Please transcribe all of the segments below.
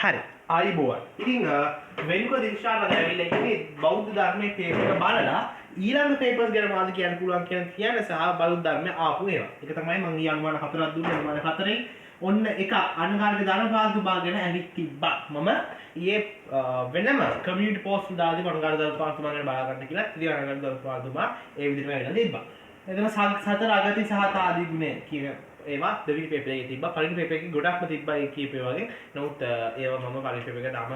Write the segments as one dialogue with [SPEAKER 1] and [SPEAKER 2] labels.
[SPEAKER 1] හරි ආයිබෝවන්. ඉතින් වෙනුක දිශාල දැවිලා ඉන්නේ බෞද්ධ ධර්මයේ පේපර් බලලා ඊළඟ පේපර්ස් ගැන මාද කියන්න පුළුවන් කියන සහ බෞද්ධ ධර්මයේ ආපු ඒවා. ඒක තමයි මම ඊ අනුමාන හතරක් දුන්නේ. අනුමාන හතරෙන් ඔන්න එක අනුකාරික ධර්මපාල භාගගෙන ඇවිත් තිබ්බා. මම ඊයේ වෙනම කමියුනිටි පෝස්ට් දාලා අනුකාරික ධර්මපාල ගැන බලා ගන්න කියලා ඉතින් අනුකාරික ධර්මපාල ඒ විදිහට ඇවිල්ලා තිබ්බා. එතන සතර අගති සහ තාදී ගුණ කියන ඒවා දෙවිනි පේපර් එකේ තිබ්බා. පළවෙනි පේපර් එකේ ගොඩක්ම තිබ්බා ඒ කීපේ වගේ. නමුත් ඒවා මම පළවෙනි පේපර් එකට දාම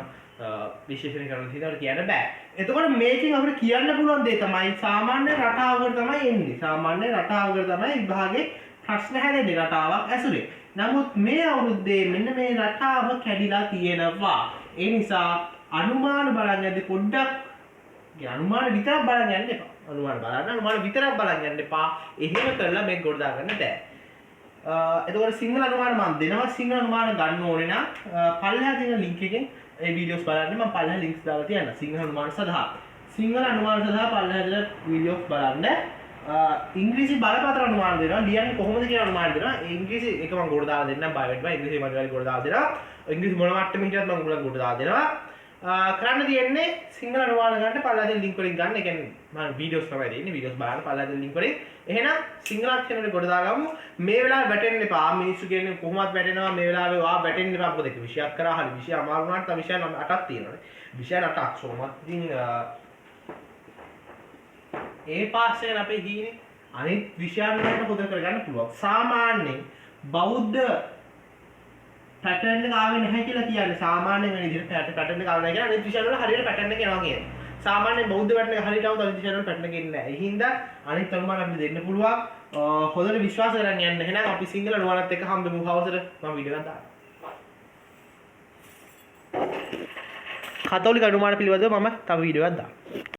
[SPEAKER 1] විශේෂණ කරන්න තියෙනවා කියන්න බෑ. එතකොට මේකෙන් අපිට කියන්න පුළුවන් දේ තමයි සාමාන්‍ය රටාවකට තමයි එන්නේ. සාමාන්‍ය රටාවකට තමයි විභාගේ ප්‍රශ්න හැදෙන්නේ රටාවක් ඇසුරේ. නමුත් මේ අවුරුද්දේ මෙන්න මේ රටාව කැඩිලා තියෙනවා. ඒ නිසා අනුමාන බලන්න යද්දී පොඩ්ඩක් අනුමාන විතරක් බලන්න යන්න එපා. අනුමාන විතරක් බලන්න යන්න එපා. එහෙම කරලා මේක ගොඩ දාගන්න බෑ. එතකොට සිංහල අනුමාන මම දෙනවා. සිංහල අනුමාන ගන්න ඕනේ නම් පල්ලෙහා තියෙන link එකෙන් ඒ වීඩියෝස් බලන්න. මම පල්ලෙහා links දාලා තියන්න. සිංහල අනුමාන සඳහා. සිංහල අනුමාන සඳහා පල්ලෙහා තියෙන වීඩියෝස් බලන්න. ඉංග්‍රීසි බලපත්‍ර අනුමාන දෙනවා. ලියන්නේ කොහොමද කියන අනුමාන දෙනවා. ඉංග්‍රීසි එක මම ගොඩ දාලා දෙන්නම්. බය වෙන්න බෑ. ඉංග්‍රීසි මම ගොඩ දාලා දෙනවා. ඉංග්‍රීසි මොන මට්ටමේ හිටියත් මම උගලක් ගොඩ දාලා දෙනවා. කරන්න තියෙන්නේ සිංහල අනුවාද ගන්න පල්ලෙහා තියෙන link වලින් ගන්න. ඒ කියන්නේ මම වීඩියෝස් තමයි දෙන්නේ. වීඩියෝස් බලන්න පල්ලෙහා තියෙන link වලින්. එහෙනම් සිංහල අක්ෂරවල ගොඩ දාගමු. මේ වෙලාවේ වැටෙන්න එපා. මිනිස්සු කියන්නේ කොහොමද වැටෙනවා මේ වෙලාවේ වා වැටෙන්න එපා. මොකද ඒක විෂයක් කරා හරි විෂය අමාරු වුණාට තව විෂය 8ක් තියෙනවානේ. විෂය 8ක් සෝමත් ඉතින් ඒ පාස් එකෙන් අපේ ගිහිනේ අනිත් විෂයන් වලට පොත කරගන්න පුළුවන්. සාමාන්‍යයෙන් බෞද්ධ පැටර්න් එක ආවේ නැහැ කියලා කියන්නේ. සාමාන්‍ය වෙන විදිහට පැටර්න් එක ආවේ නැහැ කියලා අනිත් විෂයන් වල හරියට පැටර්න් එක එනවා කියන්නේ. සාමාන්‍ය බෞද්ධ පැටර්න් එක හරියට આવුත් අනිත් විෂයන් වල පැටර්න් එක එන්නේ නැහැ. ඒ හින්දා අනිත් අනුමාන අපිට දෙන්න පුළුවන්. හොඳට විශ්වාස කරන් යන්න. එහෙනම් අපි සිංහල අනුමානත් එක්ක හම්බෙමු හවසට. මම වීඩියෝ එකක් දානවා. කතෝලික අනුමාන පිළිබඳව මම තව වීඩියෝ එකක් දානවා.